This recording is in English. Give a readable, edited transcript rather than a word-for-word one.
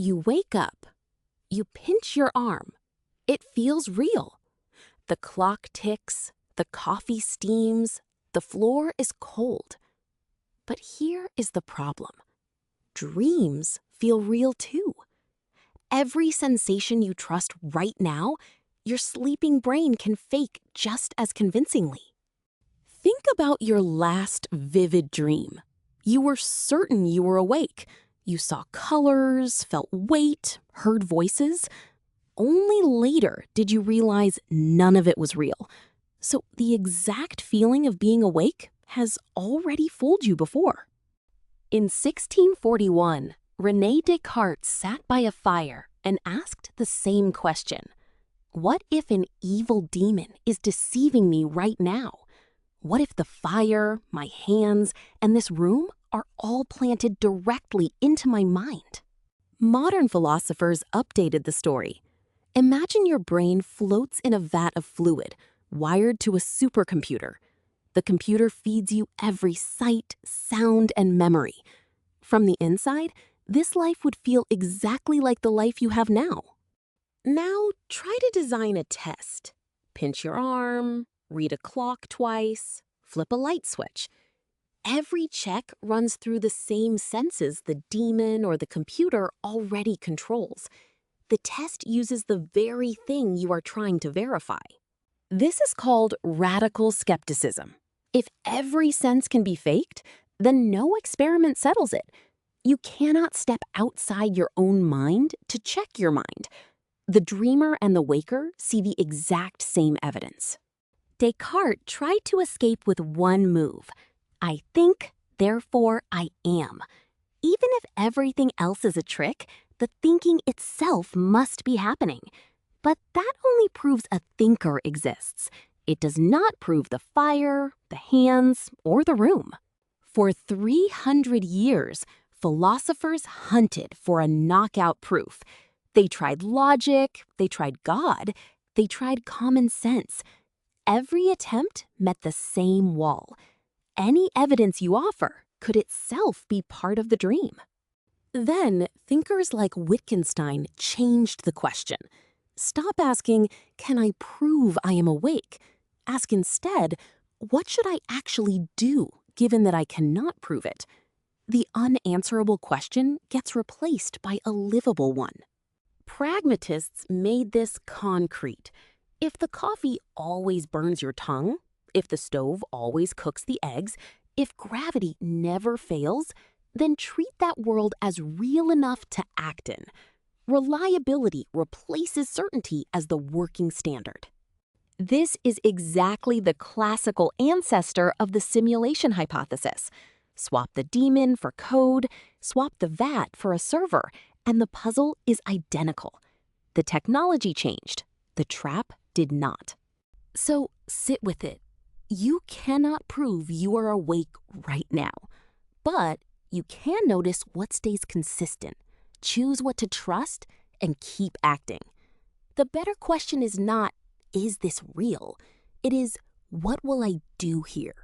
You wake up. You pinch your arm. It feels real. The clock ticks, the coffee steams, the floor is cold. But here is the problem. Dreams feel real too. Every sensation you trust right now, your sleeping brain can fake just as convincingly. Think about your last vivid dream. You were certain you were awake. You saw colors, felt weight, heard voices. Only later did you realize none of it was real. So the exact feeling of being awake has already fooled you before. In 1641, René Descartes sat by a fire and asked the same question. What if an evil demon is deceiving me right now? What if the fire, my hands, and this room are all planted directly into my mind? Modern philosophers updated the story. Imagine your brain floats in a vat of fluid, wired to a supercomputer. The computer feeds you every sight, sound, and memory. From the inside, this life would feel exactly like the life you have now. Now, try to design a test. Pinch your arm, read a clock twice, flip a light switch. Every check runs through the same senses the demon or the computer already controls. The test uses the very thing you are trying to verify. This is called radical skepticism. If every sense can be faked, then no experiment settles it. You cannot step outside your own mind to check your mind. The dreamer and the waker see the exact same evidence. Descartes tried to escape with one move. I think, therefore I am. Even if everything else is a trick, the thinking itself must be happening. But that only proves a thinker exists. It does not prove the fire, the hands, or the room. For 300 years, philosophers hunted for a knockout proof. They tried logic, they tried God, they tried common sense. Every attempt met the same wall. Any evidence you offer could itself be part of the dream. Then, thinkers like Wittgenstein changed the question. Stop asking, can I prove I am awake? Ask instead, what should I actually do, given that I cannot prove it? The unanswerable question gets replaced by a livable one. Pragmatists made this concrete. If the coffee always burns your tongue, if the stove always cooks the eggs, if gravity never fails, then treat that world as real enough to act in. Reliability replaces certainty as the working standard. This is exactly the classical ancestor of the simulation hypothesis. Swap the daemon for code, swap the vat for a server, and the puzzle is identical. The technology changed. The trap did not. So sit with it. You cannot prove you are awake right now, but you can notice what stays consistent, choose what to trust, and keep acting. The better question is not, is this real? It is, what will I do here?